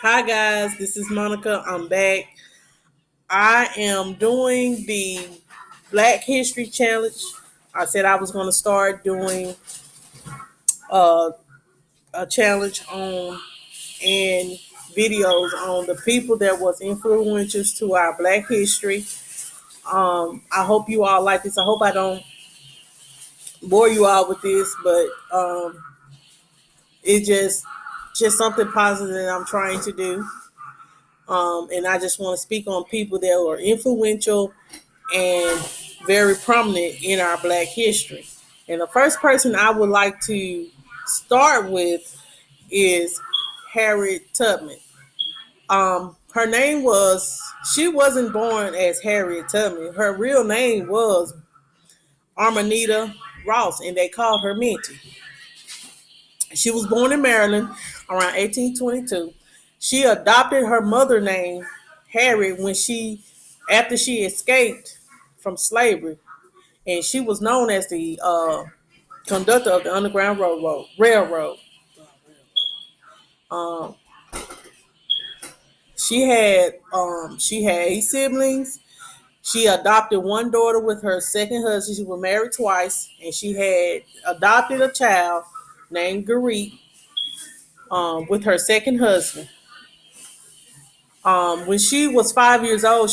Hi guys, this is Monica. I'm back. I am doing the Black History Challenge. I said I was going to start doing uh, a challenge on and videos on the people that was influential to our Black history. I hope you all like this. I hope I don't bore you all with this, but it just something positive that I'm trying to do. And I just want to speak on people that were influential and very prominent in our Black history. And the first person I would like to start with is Harriet Tubman. Her name was, she wasn't born as Harriet Tubman. Her real name was Armanita Ross, and they called her Minty. She was born in Maryland around 1822. She adopted her mother name Harriet after she escaped from slavery, and she was known as the conductor of the Underground Railroad. Um, she had 8 siblings. She adopted one daughter with her second husband. She was married twice, and she had adopted a child named Garit with her second husband. When she was 5 years old,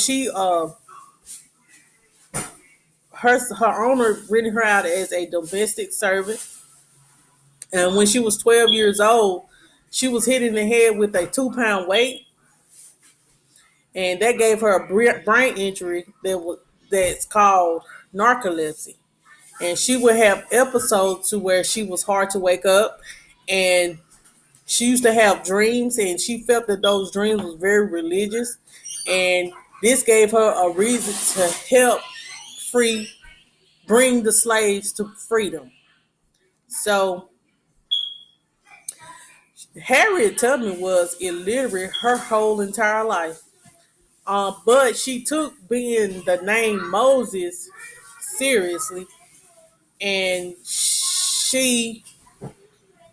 her owner rented her out as a domestic servant, and when she was 12 years old, she was hit in the head with a 2 pound weight, and that gave her a brain injury that's called narcolepsy. And she would have episodes to where she was hard to wake up, and she used to have dreams, and she felt that those dreams was very religious, and this gave her a reason to help free bring the slaves to freedom. So Harriet Tubman was illiterate her whole entire life. But she took being the name Moses seriously, and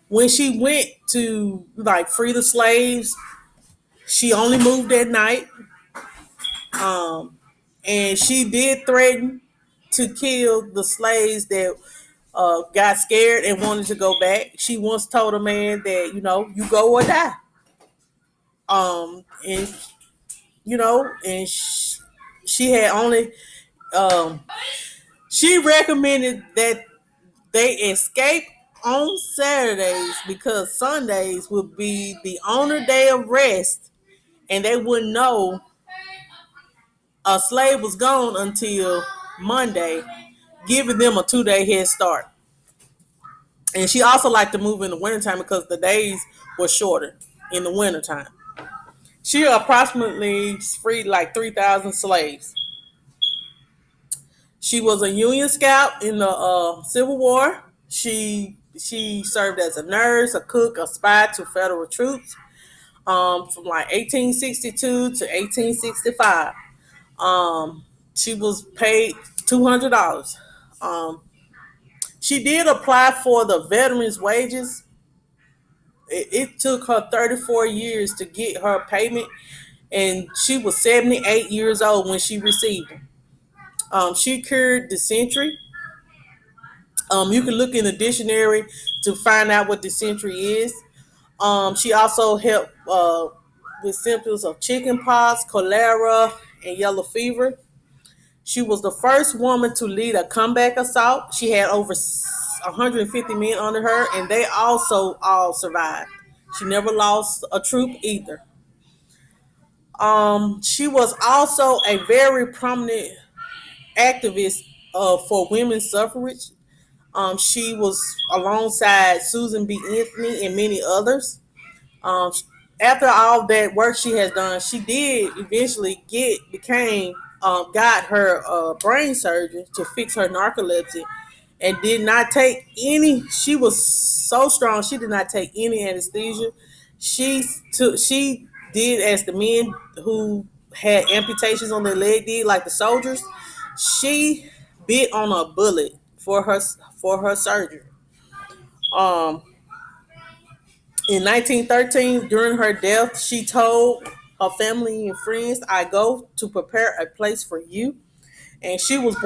when she went to like free the slaves, she only moved at night. And she did threaten to kill the slaves that got scared and wanted to go back. She once told a man that, you go or die. And she had only um, she recommended that they escape on Saturdays because Sundays would be the owner day of rest, and they wouldn't know a slave was gone until Monday, giving them a 2 day head start. And she also liked to move in the wintertime because the days were shorter in the wintertime. She approximately freed like 3,000 slaves. She was a Union Scout in the Civil War. She served as a nurse, a cook, a spy to federal troops from like 1862 to 1865. She was paid $200. Um, she did apply for the veterans' wages. It took her 34 years to get her payment, and she was 78 years old when she received it. She cured dysentery. You can look in the dictionary to find out what dysentery is. She also helped with symptoms of chickenpox, cholera, and yellow fever. She was the first woman to lead a comeback assault. She had over 150 men under her, and they also all survived. She never lost a troop either. She was also a very prominent activist for women's suffrage. She was alongside Susan B. Anthony and many others. Um, After all that work she has done, she did eventually got her brain surgery to fix her narcolepsy, and did not take any. She was so strong, she did not take any anesthesia. She did as the men who had amputations on their leg did, like the soldiers. She bit on a bullet for her surgery. Um, In 1913, during her death, she told her family and friends, "I go to prepare a place for you." And she was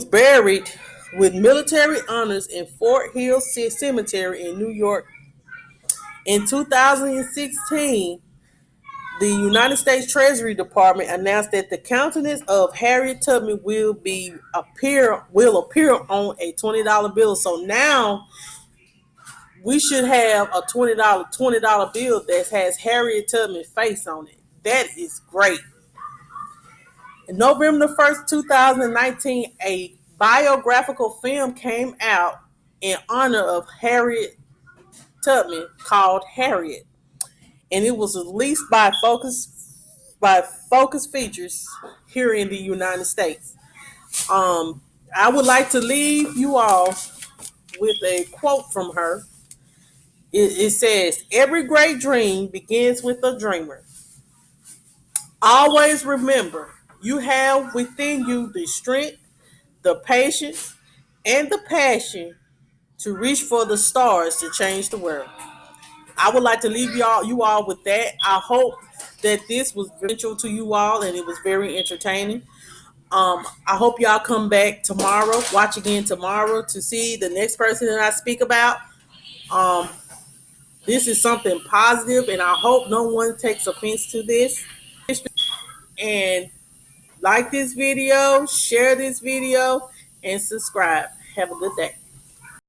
buried with military honors in Fort Hill Cemetery in New York. In 2016, the United States Treasury Department announced that the countenance of Harriet Tubman will appear on a $20 bill. So now we should have a $20 bill that has Harriet Tubman face on it. That is great. November the 1st, 2019, a biographical film came out in honor of Harriet Tubman called Harriet, and it was released by Focus Features here in the United States. Um, I would like to leave you all with a quote from her. It says, "Every great dream begins with a dreamer. Always remember, you have within you the strength, the patience, and the passion to reach for the stars to change the world." I would like to leave you all with that. I hope that this was beneficial to you all and it was very entertaining. I hope y'all come back tomorrow, watch again tomorrow to see the next person that I speak about. Um, this is something positive, and I hope no one takes offense to this. And like this video, share this video, and subscribe. Have a good day.